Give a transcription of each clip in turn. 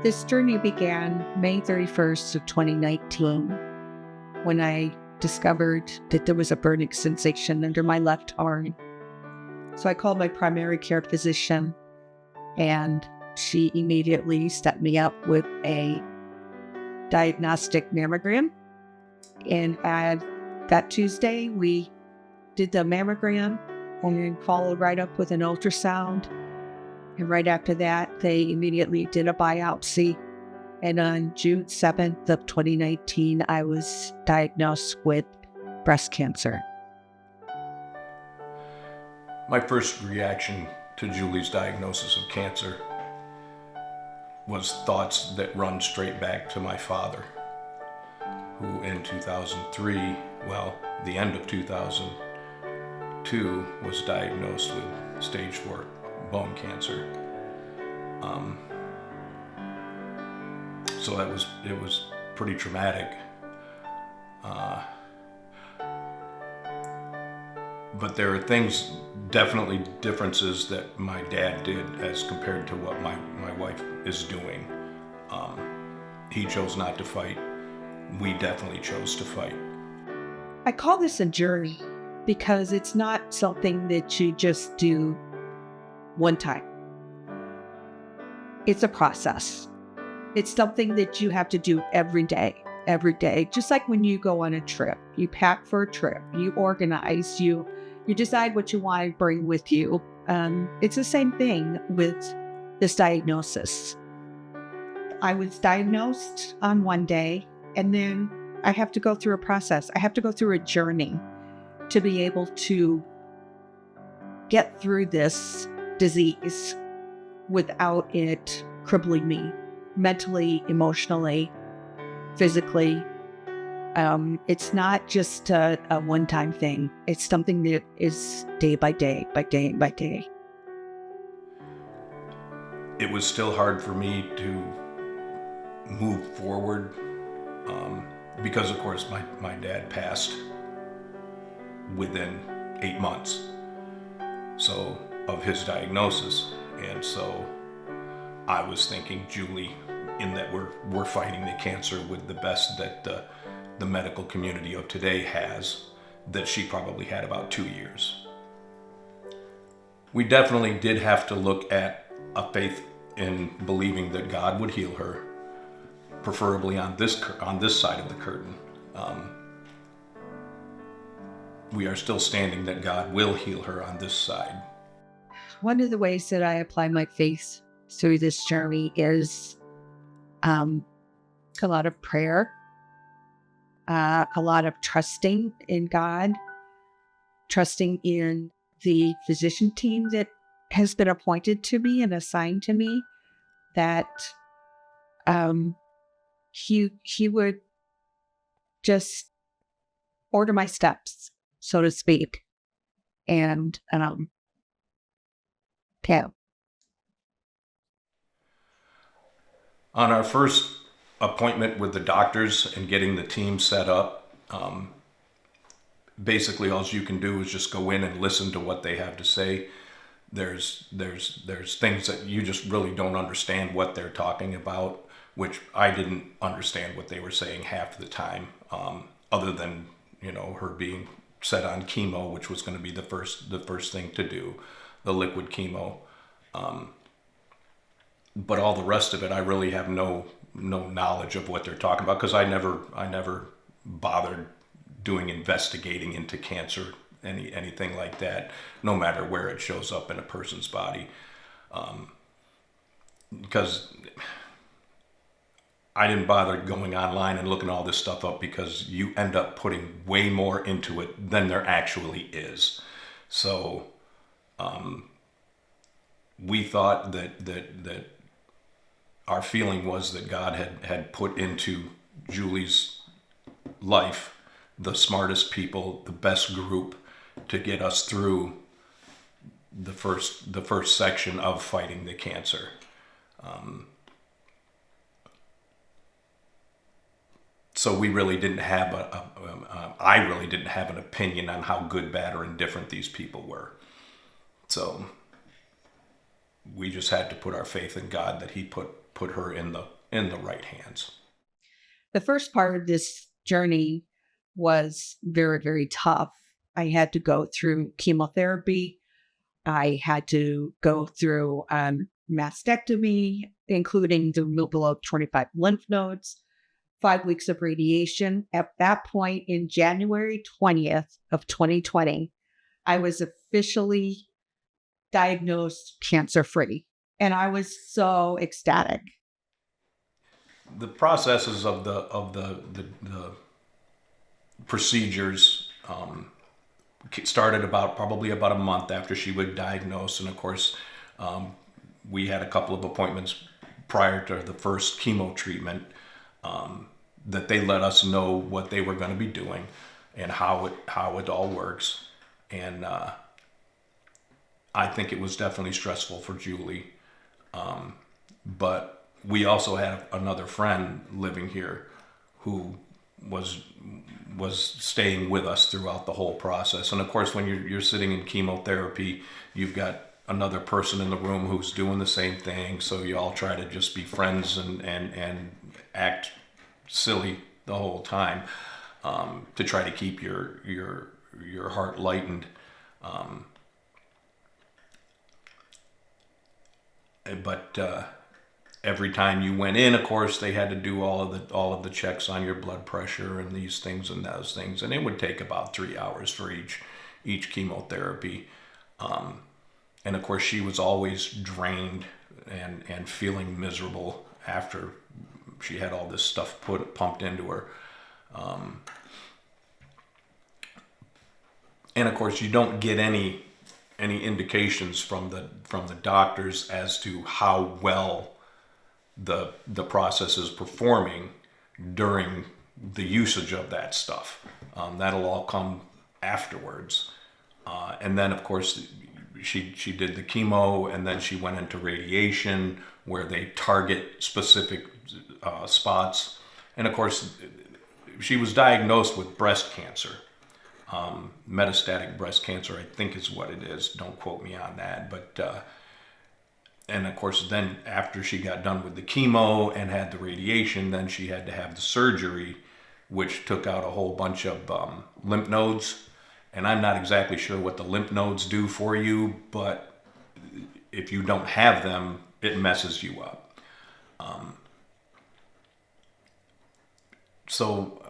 This journey began May 31st of 2019 when I discovered that there was a burning sensation under my left arm. So I called my primary care physician, and she immediately set me up with a diagnostic mammogram. And that Tuesday, we did the mammogram and then followed right up with an ultrasound. And right after that, they immediately did a biopsy. And on June 7th of 2019, I was diagnosed with breast cancer. My first reaction to Julie's diagnosis of cancer was thoughts that run straight back to my father, who in 2003, the end of 2002, was diagnosed with stage 4 bone cancer. So it was pretty traumatic. But there are definitely differences that my dad did as compared to what my wife is doing. He chose not to fight. We definitely chose to fight. I call this a journey because it's not something that you just do one time. It's a process. It's something that you have to do every day, just like when you go on a trip. You pack for a trip, you organize, you decide what you want to bring with you. It's the same thing with this diagnosis. I was diagnosed on one day, and then I have to go through a process. I have to go through a journey to be able to get through this disease without it crippling me mentally, emotionally, physically. It's not just a one-time thing. It's something that is day by day, by day by day. It was still hard for me to move forward because, of course, my dad passed within 8 months of his diagnosis. And so I was thinking, Julie, in that we're fighting the cancer with the best that the medical community of today has, that she probably had about 2 years. We definitely did have to look at a faith in believing that God would heal her, preferably on this side of the curtain. We are still standing that God will heal her on this side. One of the ways that I apply my faith through this journey is a lot of prayer, a lot of trusting in God, trusting in the physician team that has been appointed to me and assigned to me, that he would just order my steps, so to speak. And yeah. On our first appointment with the doctors and getting the team set up, basically all you can do is just go in and listen to what they have to say. There's things that you just really don't understand what they're talking about, which I didn't understand what they were saying half the time, other than her being set on chemo, which was going to be the first thing to do, the liquid chemo. But all the rest of it, I really have no knowledge of what they're talking about, because I never bothered doing investigating into cancer, anything like that, no matter where it shows up in a person's body, because I didn't bother going online and looking all this stuff up, because you end up putting way more into it than there actually is. So we thought that our feeling was that God had put into Julie's life the smartest people, the best group to get us through the first section of fighting the cancer. So we really didn't have I really didn't have an opinion on how good, bad, or indifferent these people were. So we just had to put our faith in God that He put her in in the right hands. The first part of this journey was very, very tough. I had to go through chemotherapy. I had to go through mastectomy, including the removal of 25 lymph nodes, 5 weeks of radiation. At that point, in January 20th of 2020, I was officially diagnosed cancer-free. And I was so ecstatic. The processes of the procedures started probably about a month after she was diagnosed, and of course, we had a couple of appointments prior to the first chemo treatment that they let us know what they were going to be doing and how it all works. And I think it was definitely stressful for Julie, but we also had another friend living here who was staying with us throughout the whole process. And of course, when you're sitting in chemotherapy, you've got another person in the room who's doing the same thing. So you all try to just be friends and act silly the whole time to try to keep your heart lightened. But every time you went in, of course, they had to do all of the checks on your blood pressure and these things and those things, and it would take about 3 hours for each chemotherapy. And of course, she was always drained and feeling miserable after she had all this stuff pumped into her. And of course, you don't get any indications from the doctors as to how well the process is performing during the usage of that stuff. That'll all come afterwards. And then, of course, she did the chemo, and then she went into radiation where they target specific spots. And of course, she was diagnosed with breast cancer. Metastatic breast cancer, I think is what it is. Don't quote me on that. But and of course, then after she got done with the chemo and had the radiation, then she had to have the surgery, which took out a whole bunch of lymph nodes. And I'm not exactly sure what the lymph nodes do for you, but if you don't have them, it messes you up. So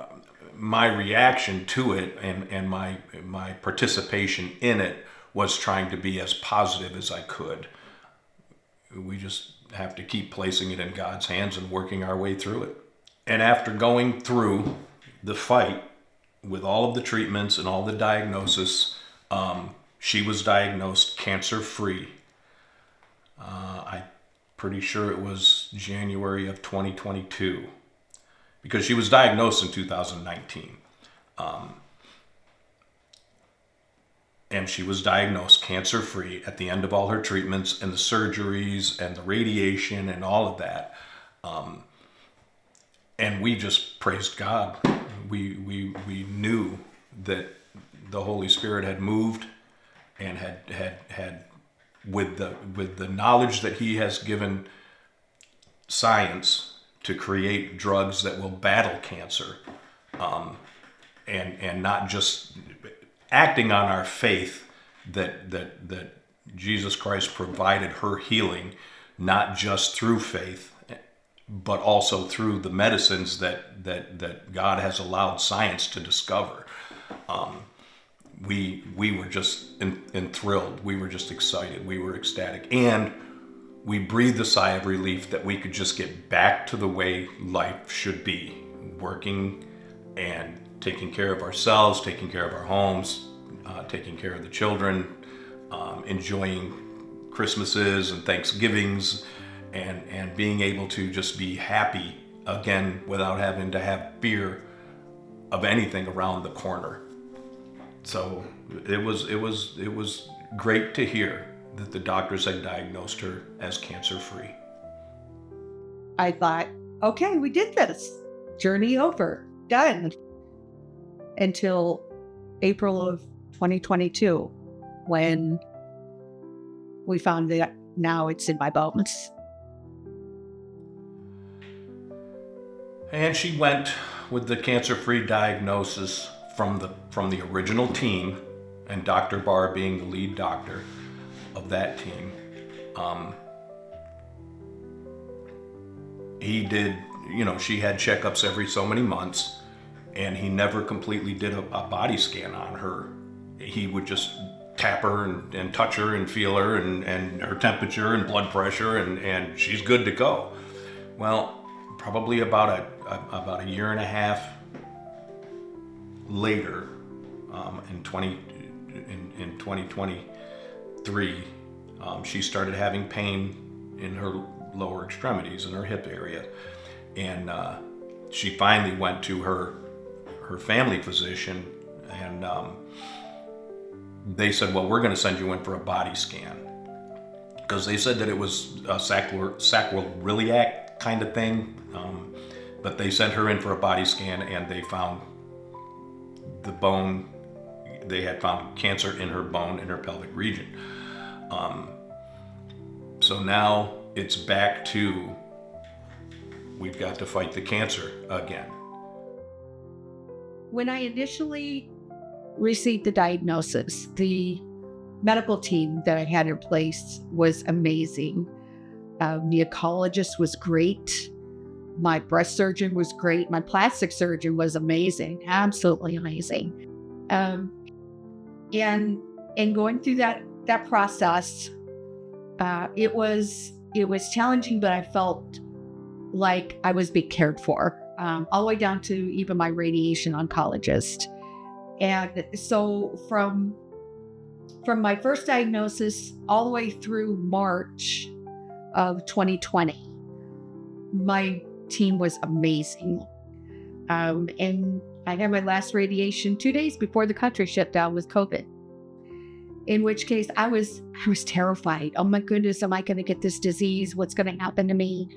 my reaction to it and my participation in it was trying to be as positive as I could. We just have to keep placing it in God's hands and working our way through it. And after going through the fight with all of the treatments and all the diagnosis, she was diagnosed cancer-free. I'm pretty sure it was January of 2022, because she was diagnosed in 2019. And she was diagnosed cancer-free at the end of all her treatments and the surgeries and the radiation and all of that. And we just praised God. We knew that the Holy Spirit had moved and had with the knowledge that He has given science to create drugs that will battle cancer, and not just acting on our faith that Jesus Christ provided her healing, not just through faith, but also through the medicines that God has allowed science to discover. We were just enthralled. We were just excited. We were ecstatic. And we breathed a sigh of relief that we could just get back to the way life should be, working and taking care of ourselves, taking care of our homes, taking care of the children, enjoying Christmases and Thanksgivings, and being able to just be happy again without having to have fear of anything around the corner. So it was great to hear that the doctors had diagnosed her as cancer-free. I thought, okay, we did this. Journey over. Done. Until April of 2022, when we found that now it's in my bones. And she went with the cancer-free diagnosis from the original team, and Dr. Barr being the lead doctor of that team. He did, she had checkups every so many months, and he never completely did a body scan on her. He would just tap her and touch her and feel her and her temperature and blood pressure, and she's good to go. Well, probably about a year and a half later, in 2023, she started having pain in her lower extremities, in her hip area, and she finally went to her family physician, and they said, well, we're going to send you in for a body scan, because they said that it was a sacroiliac kind of thing, but they sent her in for a body scan, and they found the bone. They had found cancer in her bone in her pelvic region. So now it's back to, we've got to fight the cancer again. When I initially received the diagnosis, the medical team that I had in place was amazing. The oncologist was great. My breast surgeon was great. My plastic surgeon was amazing, absolutely amazing. And going through that process, it was challenging, but I felt like I was being cared for, all the way down to even my radiation oncologist. And so from my first diagnosis all the way through March of 2020, my team was amazing. And I had my last radiation 2 days before the country shut down with COVID. In which case I was terrified. Oh my goodness, am I going to get this disease? What's going to happen to me?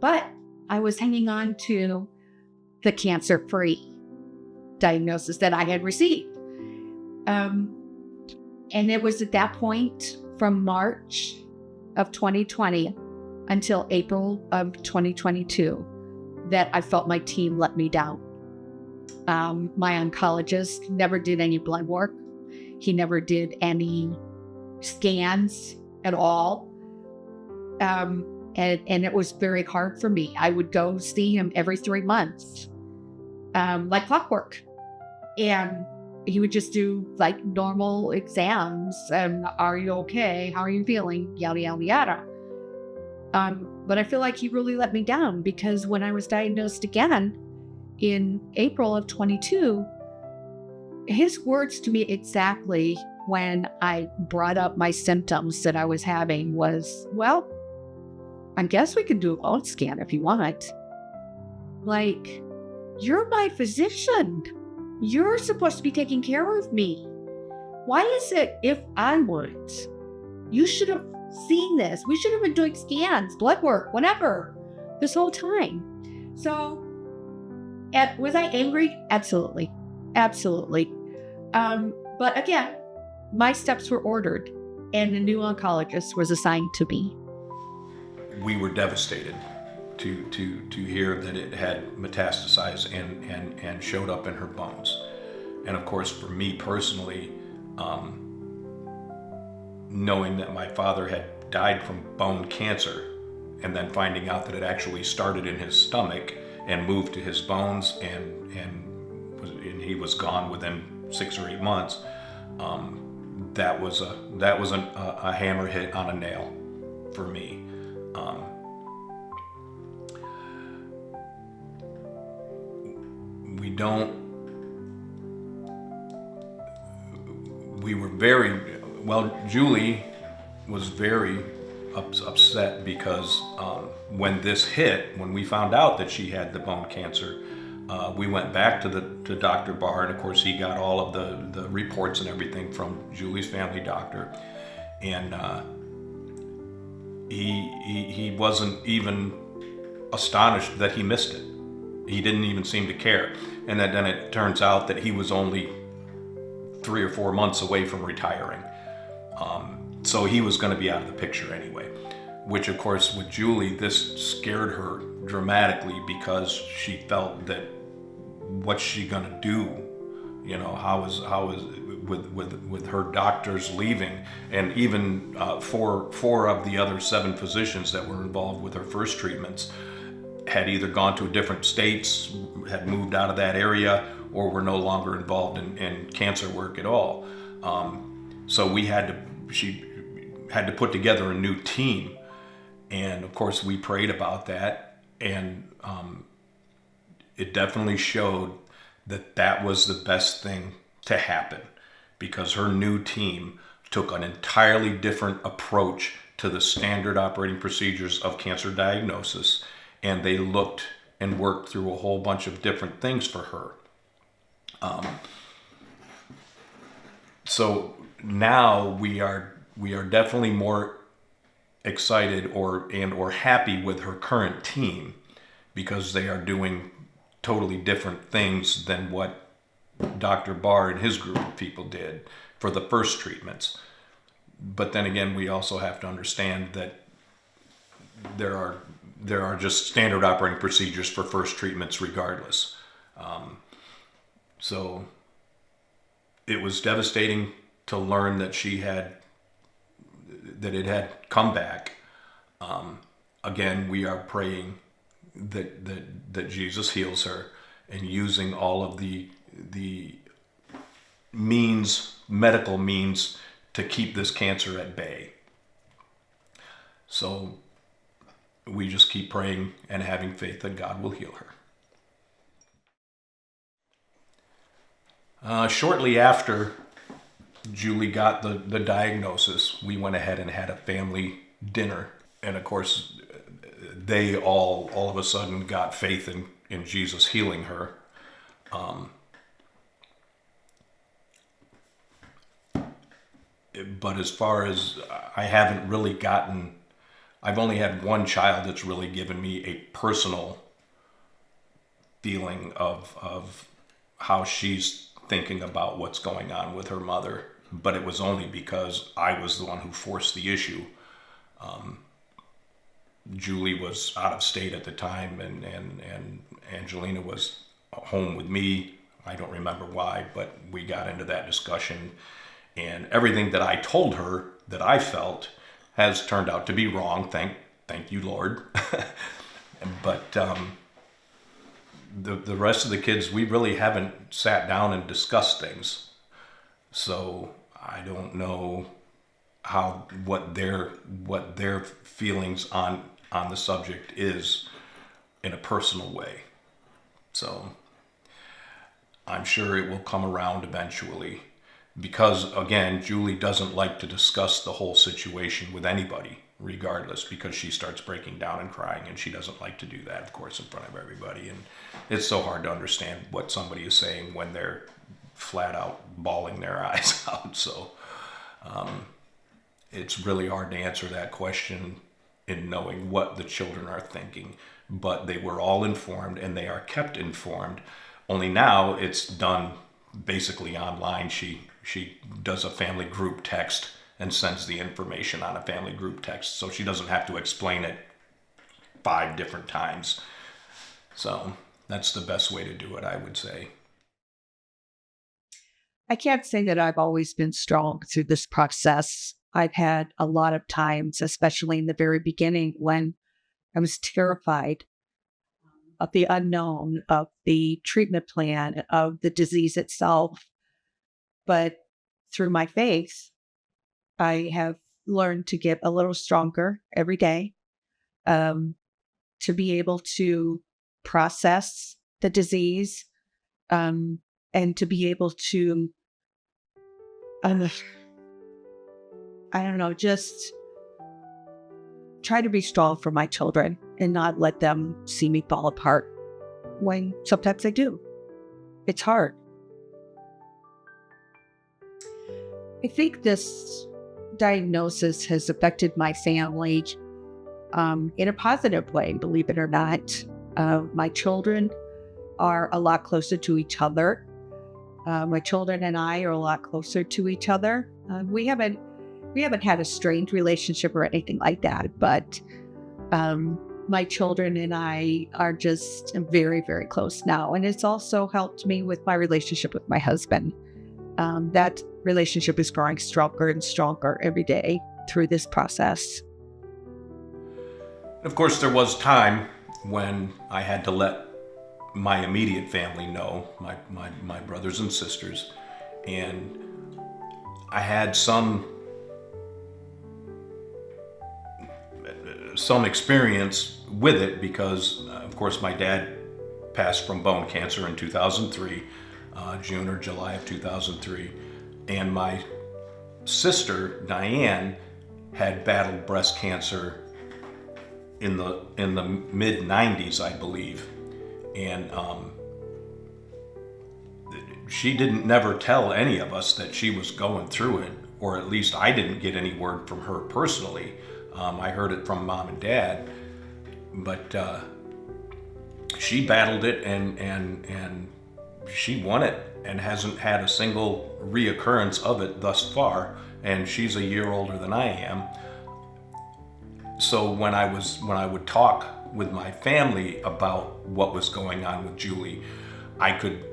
But I was hanging on to the cancer-free diagnosis that I had received. And it was at that point, from March of 2020 until April of 2022, that I felt my team let me down. My oncologist never did any blood work. He never did any scans at all. And it was very hard for me. I would go see him every 3 months, like clockwork. And he would just do like normal exams. Are you okay? How are you feeling? Yada, yada, yada. But I feel like he really let me down, because when I was diagnosed again in April of 22, his words to me exactly when I brought up my symptoms that I was having was, well, I guess we can do a bone scan if you want. Like, you're my physician. You're supposed to be taking care of me. Why is it if I would? You should have seen this. We should have been doing scans, blood work, whatever, this whole time. So, was I angry? Absolutely. Absolutely. But again, my steps were ordered, and a new oncologist was assigned to me. We were devastated to hear that it had metastasized and showed up in her bones. And of course, for me personally, knowing that my father had died from bone cancer, and then finding out that it actually started in his stomach and moved to his bones, and he was gone within 6 or 8 months, that was a hammer hit on a nail for me. Julie was very upset because when this hit, when we found out that she had the bone cancer, we went back to Dr. Barr, and of course he got all of the reports and everything from Julie's family doctor, and he wasn't even astonished that he missed it. He didn't even seem to care. And then it turns out that he was only 3 or 4 months away from retiring. So he was going to be out of the picture anyway. which of course with Julie, this scared her dramatically because she felt that what's she gonna do? You know, how is with her doctors leaving, and even four of the other 7 physicians that were involved with her first treatments had either gone to different states, had moved out of that area, or were no longer involved in cancer work at all. So she had to put together a new team, and of course we prayed about that, and it definitely showed that was the best thing to happen, because her new team took an entirely different approach to the standard operating procedures of cancer diagnosis, and they looked and worked through a whole bunch of different things for her. So now we are definitely more excited or happy with her current team, because they are doing totally different things than what Dr. Barr and his group of people did for the first treatments. But then again, we also have to understand that there are just standard operating procedures for first treatments regardless. So it was devastating to learn that it had come back. Again, we are praying that Jesus heals her, and using all of the medical means to keep this cancer at bay. So we just keep praying and having faith that God will heal her. Shortly after Julie got the diagnosis, we went ahead and had a family dinner. And of course, they all of a sudden got faith in Jesus healing her. But as far as I've only had one child that's really given me a personal feeling of how she's thinking about what's going on with her mother. But it was only because I was the one who forced the issue. Julie was out of state at the time, and Angelina was home with me. I don't remember why, but we got into that discussion, and everything that I told her that I felt has turned out to be wrong. Thank you, Lord. But the rest of the kids, we really haven't sat down and discussed things. So I don't know what their feelings on the subject is in a personal way. So I'm sure it will come around eventually, because again, Julie doesn't like to discuss the whole situation with anybody, regardless, because she starts breaking down and crying, and she doesn't like to do that, of course, in front of everybody. And it's so hard to understand what somebody is saying when they're flat out bawling their eyes out. So it's really hard to answer that question in knowing what the children are thinking. But they were all informed, and they are kept informed. Only now it's done basically online. She does a family group text and sends the information on a family group text, so she doesn't have to explain it 5 different times. So that's the best way to do it, I would say. I can't say that I've always been strong through this process. I've had a lot of times, especially in the very beginning, when I was terrified of the unknown, of the treatment plan, of the disease itself. But through my faith, I have learned to get a little stronger every day, to be able to process the disease, and to be able to, I don't know, just try to be strong for my children and not let them see me fall apart when sometimes I do. It's hard. I think this diagnosis has affected my family in a positive way, believe it or not. My children are a lot closer to each other. My children and I are a lot closer to each other. We haven't We haven't had a strained relationship or anything like that, but my children and I are just very, very close now. And it's also helped me with my relationship with my husband. That relationship is growing stronger and stronger every day through this process. Of course, there was time when I had to let my immediate family know, my brothers and sisters, and I had some experience with it because, of course, my dad passed from bone cancer in 2003, June or July of 2003, and my sister Diane had battled breast cancer in the mid 90s, I believe, and she didn't never tell any of us that she was going through it, or at least I didn't get any word from her personally. I heard it from mom and dad, but she battled it and she won it and hasn't had a single reoccurrence of it thus far. And she's a year older than I am. So when I would talk with my family about what was going on with Julie, I could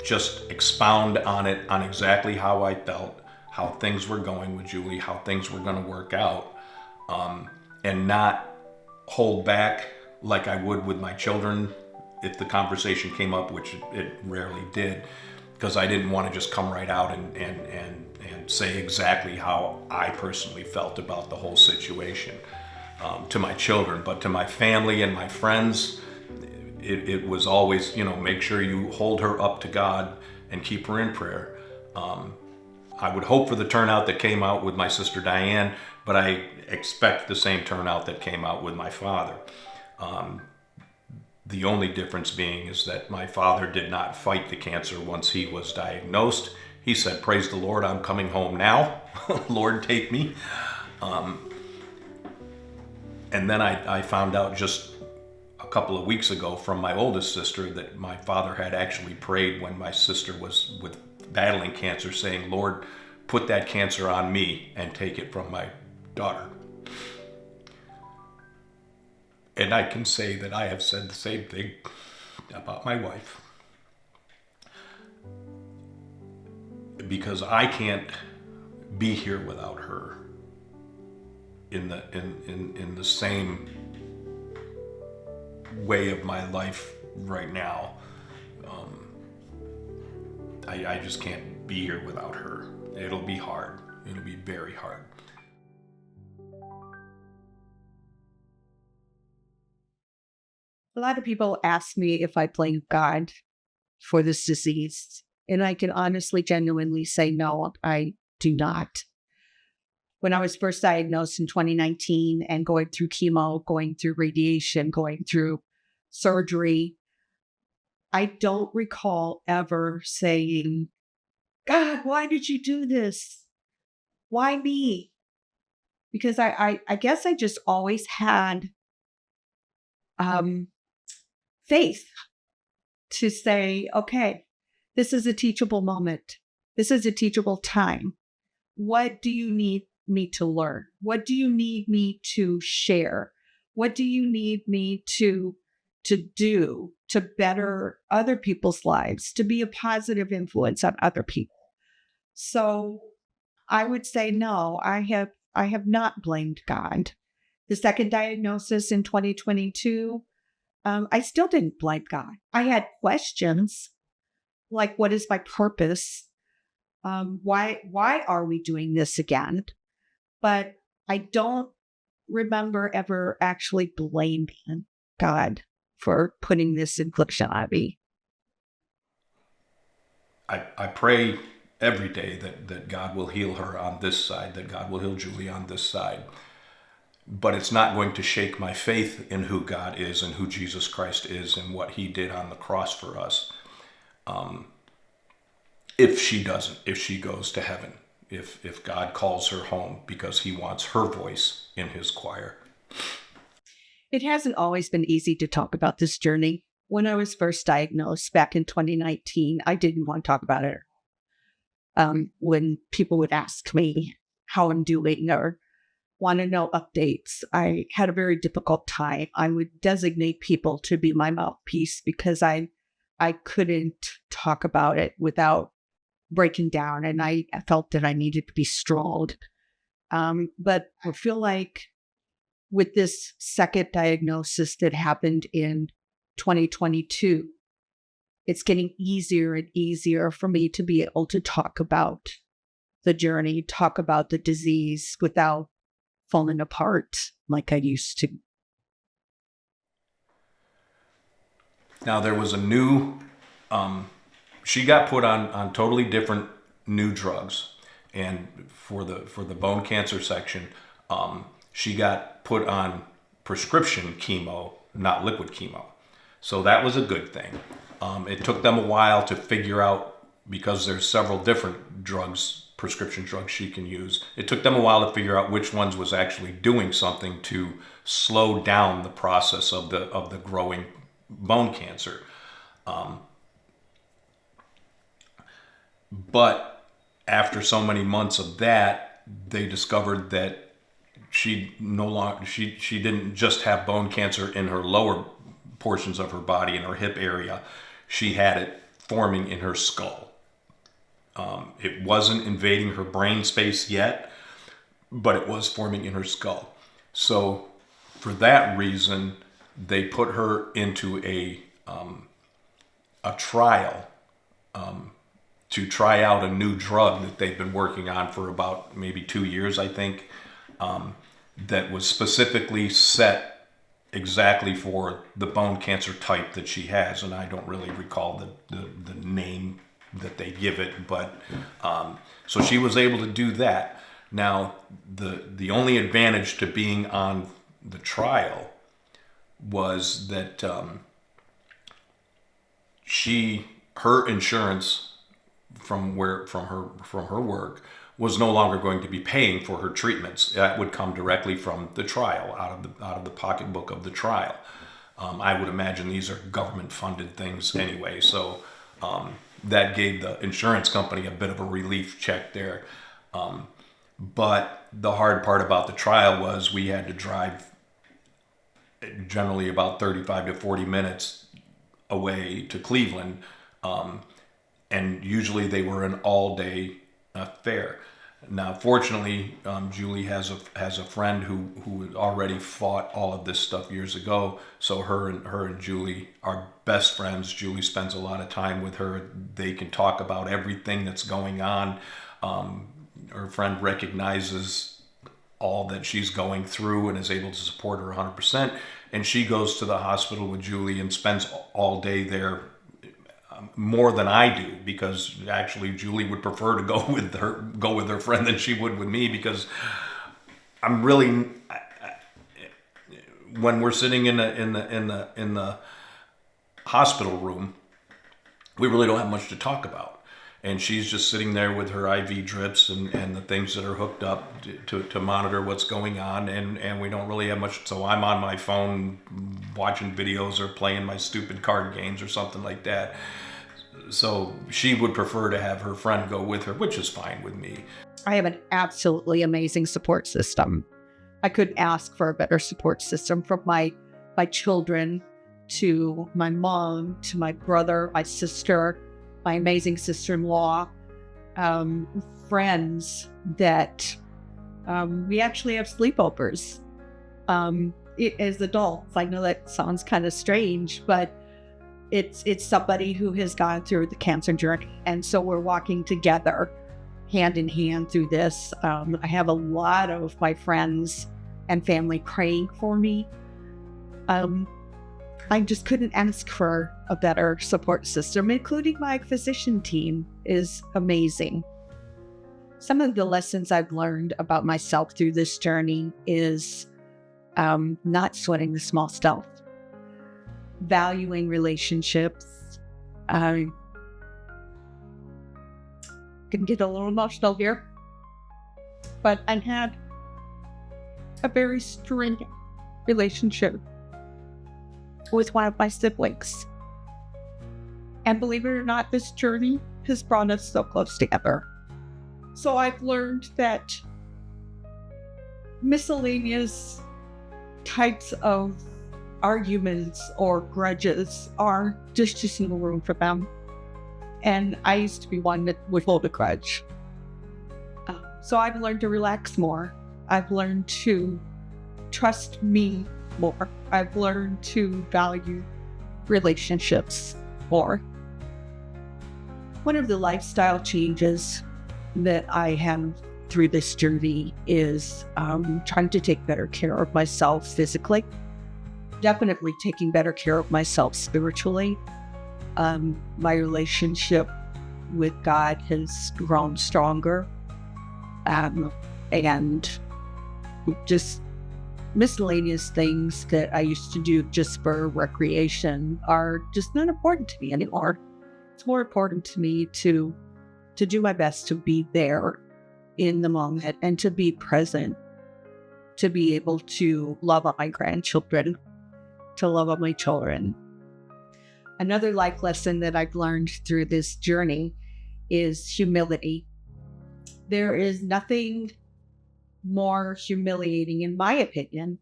just expound on it, on exactly how I felt, how things were going with Julie, how things were going to work out, and not hold back like I would with my children if the conversation came up, which it rarely did, because I didn't want to just come right out and say exactly how I personally felt about the whole situation to my children. But to my family and my friends, it was always, make sure you hold her up to God and keep her in prayer. I would hope for the turnout that came out with my sister Diane, but I expect the same turnout that came out with my father. The only difference being is that my father did not fight the cancer once he was diagnosed. He said, "Praise the Lord, I'm coming home now. Lord, take me." And then I found out just a couple of weeks ago from my oldest sister that my father had actually prayed when my sister was battling cancer, saying, "Lord, put that cancer on me and take it from my daughter." And I can say that I have said the same thing about my wife, because I can't be here without her in the same way of my life right now. I just can't be here without her. It'll be hard. It'll be very hard. A lot of people ask me if I blame God for this disease, and I can honestly, genuinely say no, I do not. When I was first diagnosed in 2019 and going through chemo, going through radiation, going through surgery, I don't recall ever saying, "God, why did you do this? Why me?" Because I guess I just always had faith to say, okay, this is a teachable moment. This is a teachable time. What do you need me to learn? What do you need me to share? What do you need me to do to better other people's lives, to be a positive influence on other people? So I would say no, I have not blamed God. The second diagnosis in 2022, I still didn't blame God. I had questions like, what is my purpose? Why are we doing this again? But I don't remember ever actually blaming God for putting this infliction on me. I pray every day that God will heal her on this side, that God will heal Julie on this side. But it's not going to shake my faith in who God is and who Jesus Christ is and what he did on the cross for us. If she doesn't, if she goes to heaven, if God calls her home because he wants her voice in his choir. It hasn't always been easy to talk about this journey. When I was first diagnosed back in 2019, I didn't want to talk about it. When people would ask me, how I'm doing or want to know updates. I had a very difficult time. I would designate people to be my mouthpiece because I couldn't talk about it without breaking down, and I felt that I needed to be strong. But I feel like with this second diagnosis that happened in 2022, it's getting easier and easier for me to be able to talk about the journey, talk about the disease without falling apart like I used to. Now there was a new, she got put on totally different new drugs, and for the bone cancer section, she got put on prescription chemo, not liquid chemo. So that was a good thing. It took them a while to figure out, because there's several different drugs, prescription drugs she can use. It took them a while to figure out which ones was actually doing something to slow down the process of the growing bone cancer. But after so many months of that, they discovered that she didn't just have bone cancer in her lower portions of her body, in her hip area. She had it forming in her skull. It wasn't invading her brain space yet, but it was forming in her skull. So for that reason, they put her into a trial to try out a new drug that they've been working on for about maybe 2 years, I think, that was specifically set exactly for the bone cancer type that she has. And I don't really recall the name that they give it, but so she was able to do that. Now, the only advantage to being on the trial was that her insurance from her work was no longer going to be paying for her treatments. That would come directly from the trial, out of the pocketbook of the trial. I would imagine these are government funded things anyway, so that gave the insurance company a bit of a relief check there. But the hard part about the trial was we had to drive generally about 35 to 40 minutes away to Cleveland. And usually they were an all-day affair. Now, fortunately, Julie has a friend who had already fought all of this stuff years ago. So her and Julie are best friends. Julie spends a lot of time with her. They can talk about everything that's going on. Her friend recognizes all that she's going through and is able to support her 100%. And she goes to the hospital with Julie and spends all day there, more than I do, because actually Julie would prefer to go with her friend than she would with me, because I'm really, when we're sitting in the hospital room, we really don't have much to talk about. And she's just sitting there with her IV drips and the things that are hooked up to monitor what's going on. And we don't really have much. So I'm on my phone watching videos or playing my stupid card games or something like that. So she would prefer to have her friend go with her, which is fine with me. I have an absolutely amazing support system. I couldn't ask for a better support system, from my children to my mom to my brother, my sister, my amazing sister-in-law, friends that we actually have sleepovers. As adults, I know that sounds kind of strange, but it's somebody who has gone through the cancer journey, and so we're walking together, hand in hand through this. I have a lot of my friends and family praying for me. I just couldn't ask for a better support system, including my physician team is amazing. Some of the lessons I've learned about myself through this journey is not sweating the small stuff, valuing relationships. I can get a little emotional here, but I had a very strained relationship with one of my siblings. And believe it or not, this journey has brought us so close together. So I've learned that miscellaneous types of arguments or grudges are just no room for them. And I used to be one that would hold a grudge. So I've learned to relax more. I've learned to trust me more. I've learned to value relationships more. One of the lifestyle changes that I have through this journey is trying to take better care of myself physically. Definitely taking better care of myself spiritually. My relationship with God has grown stronger. And just miscellaneous things that I used to do just for recreation are just not important to me anymore. It's more important to me to do my best to be there in the moment and to be present, to be able to love on my grandchildren, to love on my children. Another life lesson that I've learned through this journey is humility. There is nothing more humiliating, in my opinion,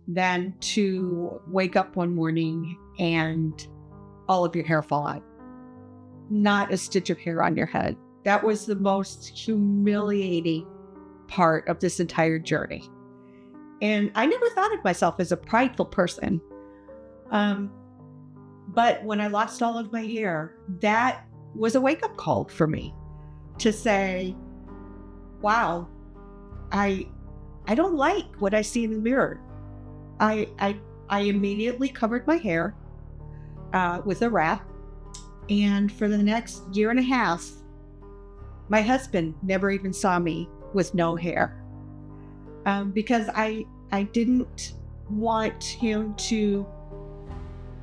than to wake up one morning and all of your hair fall out. Not a stitch of hair on your head. That was the most humiliating part of this entire journey. And I never thought of myself as a prideful person. But when I lost all of my hair, that was a wake-up call for me to say, wow, I don't like what I see in the mirror. I immediately covered my hair with a wrap. And for the next year and a half, my husband never even saw me with no hair. Because I didn't want him to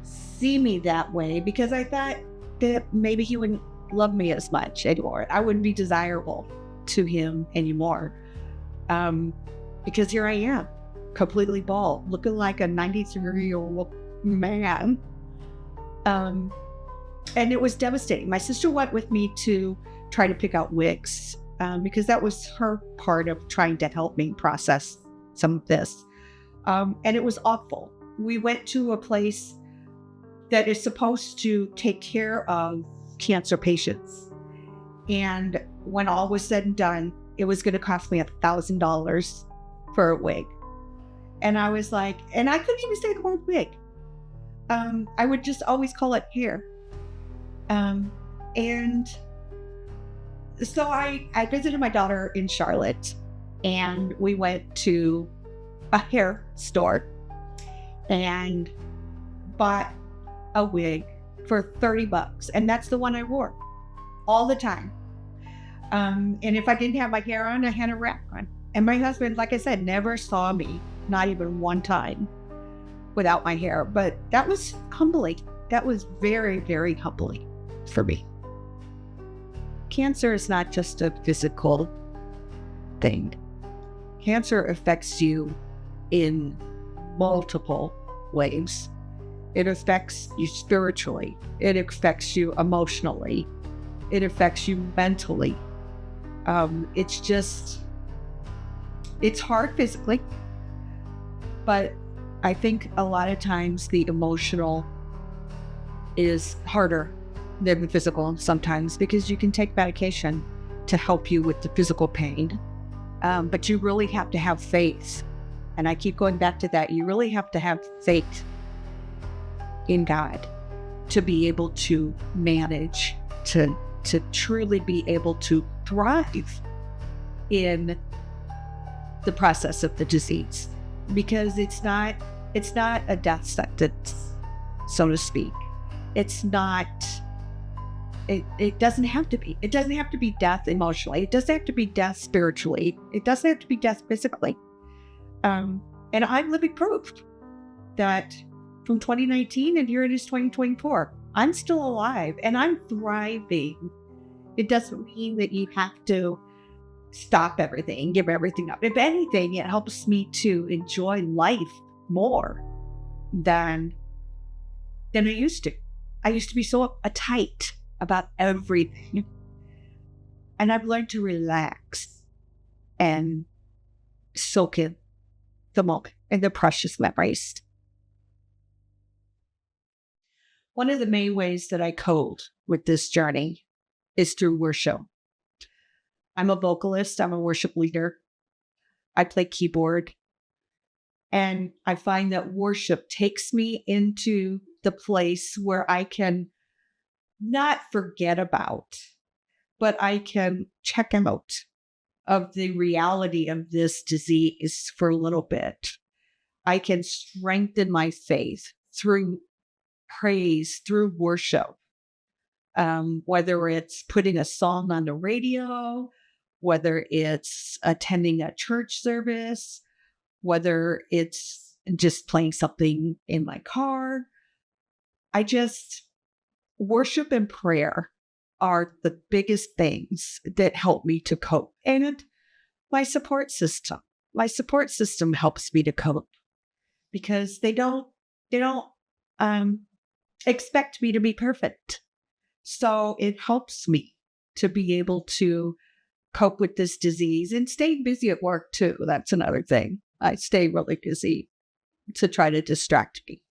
see me that way, because I thought that maybe he wouldn't love me as much anymore. I wouldn't be desirable to him anymore. Because here I am, completely bald, looking like a 93-year-old man. And it was devastating. My sister went with me to try to pick out wigs, because that was her part of trying to help me process some of this. And it was awful. We went to a place that is supposed to take care of cancer patients. And when all was said and done, it was going to cost me $1,000 for a wig. And I was like, and I couldn't even say the word wig. I would just always call it hair. And so I visited my daughter in Charlotte, and we went to a hair store and bought a wig for $30. And that's the one I wore all the time. And if I didn't have my hair on, I had a wrap on. And my husband, like I said, never saw me, not even one time, without my hair. But that was humbling. That was very, very humbling for me. Cancer is not just a physical thing. Cancer affects you in multiple ways. It affects you spiritually. It affects you emotionally. It affects you mentally. It's hard physically, but I think a lot of times the emotional is harder than the physical sometimes, because you can take medication to help you with the physical pain. But you really have to have faith. And I keep going back to that. You really have to have faith in God to be able to manage, to truly be able to thrive in the process of the disease, because it's not a death sentence, so to speak. It doesn't have to be. It doesn't have to be death emotionally. It doesn't have to be death spiritually. It doesn't have to be death physically. And I'm living proof that from 2019 and here it is 2024, I'm still alive and I'm thriving. It doesn't mean that you have to stop everything, give everything up. If anything, it helps me to enjoy life more than I used to. I used to be so uptight about everything. And I've learned to relax and soak in the moment and the precious memories. One of the main ways that I code with this journey is through worship. I'm a vocalist, I'm a worship leader. I play keyboard. And I find that worship takes me into the place where I can not forget about, but I can check out of the reality of this disease for a little bit. I can strengthen my faith through praise, through worship, whether it's putting a song on the radio, whether it's attending a church service, whether it's just playing something in my car. I just, worship and prayer are the biggest things that help me to cope. And my support system. My support system helps me to cope because they don't um, expect me to be perfect. So it helps me to be able to cope with this disease and stay busy at work too. That's another thing. I stay really busy to try to distract me.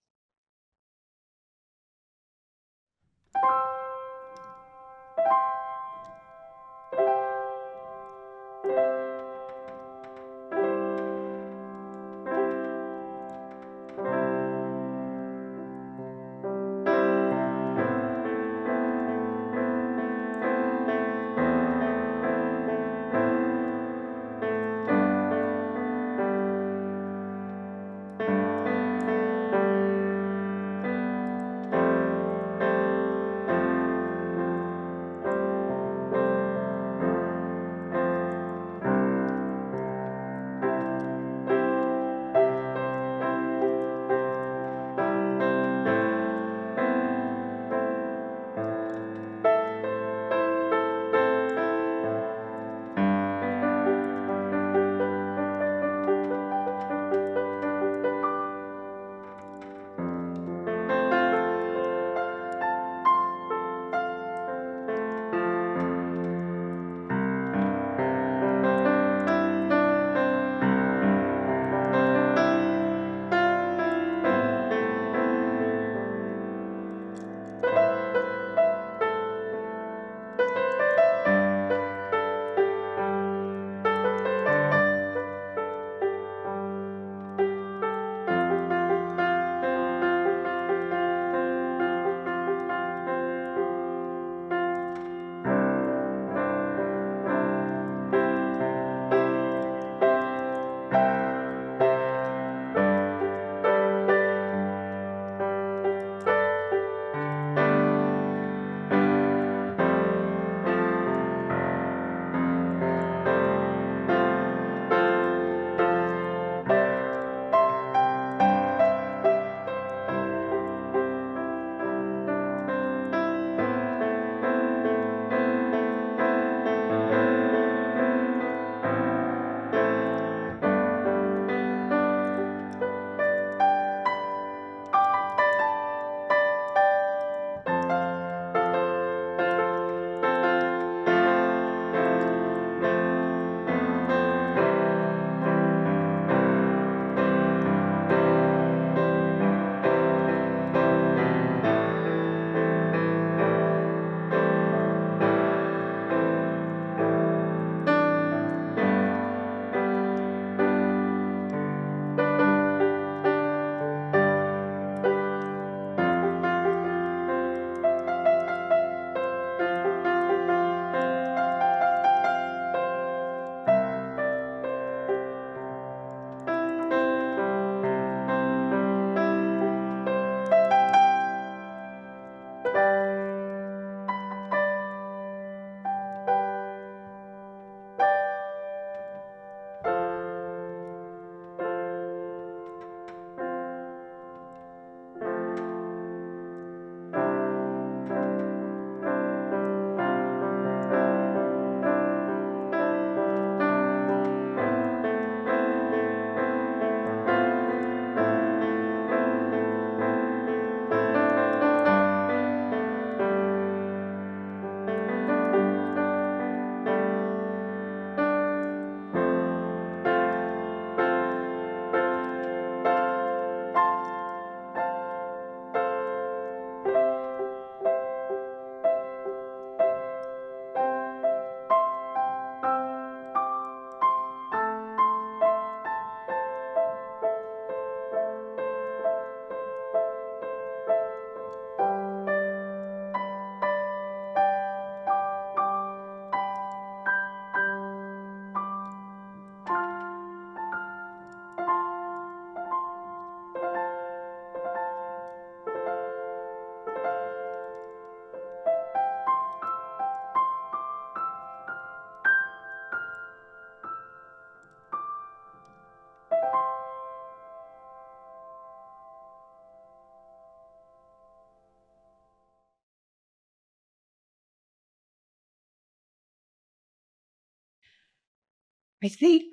I think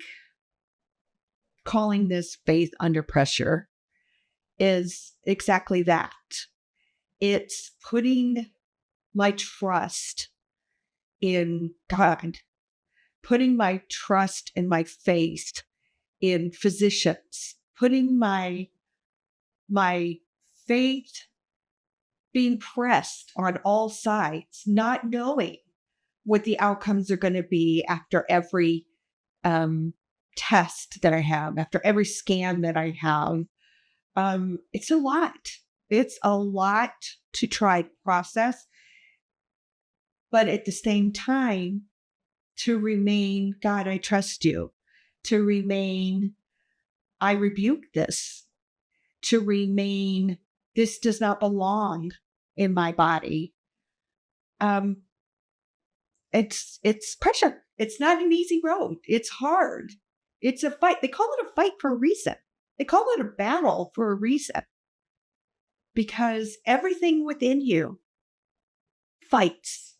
calling this faith under pressure is exactly that. It's putting my trust in God, putting my trust and my faith in physicians, putting my faith being pressed on all sides, not knowing what the outcomes are going to be after every test that I have, after every scan that I have. It's a lot. It's a lot to try to process, but at the same time, to remain, God, I trust you, to remain, I rebuke this, to remain, this does not belong in my body. It's pressure. It's not an easy road. It's hard. It's a fight. They call it a fight for a reason. They call it a battle for a reason. Because everything within you fights.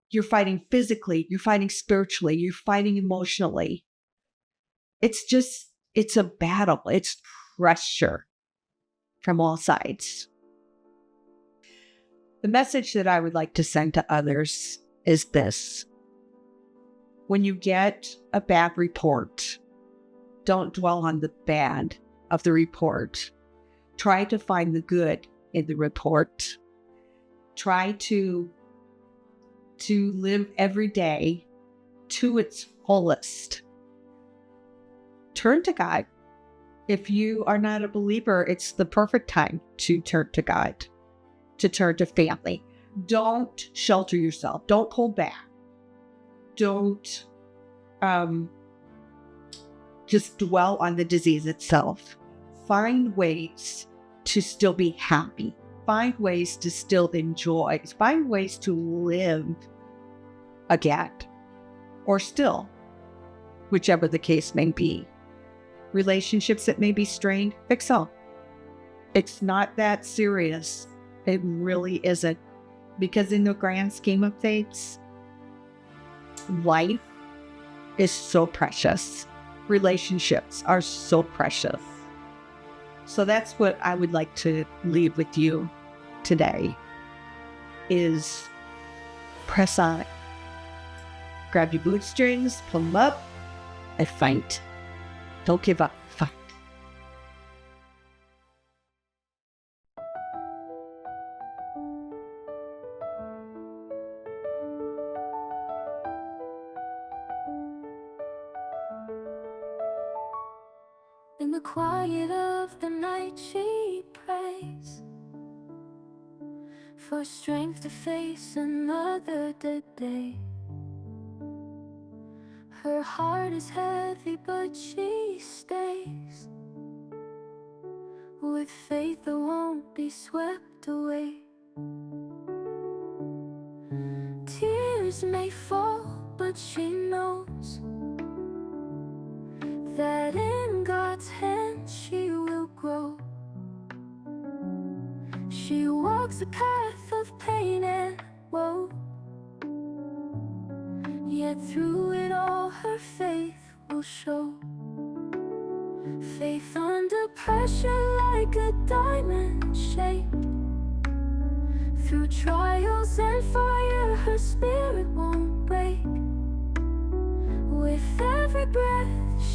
You're fighting physically, you're fighting spiritually, you're fighting emotionally. It's a battle. It's pressure from all sides. The message that I would like to send to others is this. When you get a bad report, don't dwell on the bad of the report. Try to find the good in the report. Try to live every day to its fullest. Turn to God. If you are not a believer, it's the perfect time to turn to God, to turn to family. Don't shelter yourself. Don't pull back. Don't just dwell on the disease itself. Find ways to still be happy. Find ways to still enjoy. Find ways to live again, or still, whichever the case may be. Relationships that may be strained, fix them. It's not that serious. It really isn't. Because in the grand scheme of things, life is so precious. Relationships are so precious. So that's what I would like to leave with you today, is press on. Grab your bootstrings, pull them up, and fight. Don't give up. Fight. In the quiet of the night she prays for strength to face another dead day. Her heart is heavy, but she stays with faith that won't be swept away. Tears may fall, but she knows that in God's hand she will grow. She walks a path of pain and woe, yet through it all her faith will show. Faith under pressure like a diamond shaped. Through trials and fire her spirit won't break. With every breath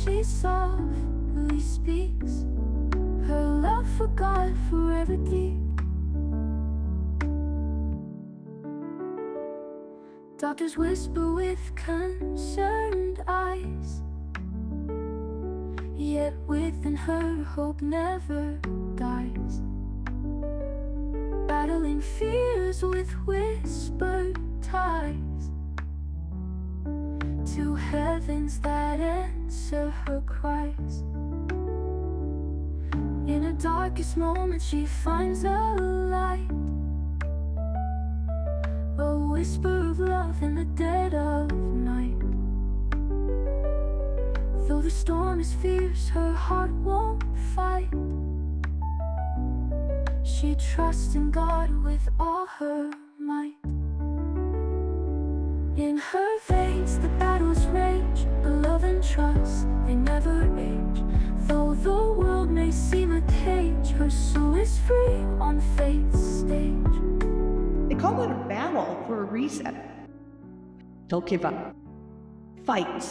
she softly speaks, her love for God forever deep. Doctors whisper with concerned eyes, yet within her hope never dies. Battling fears with whispered ties to heavens that answer her cries. In her darkest moment she finds a light, a whisper of love in the dead of night. Though the storm is fierce, her heart won't fight. She trusts in God with all her might. In her veins the battles rage, but love and trust, they never age. Though the world may seem a cage, her soul is free on faith's stage. They call it a battle for a reason. Don't give up. Fight.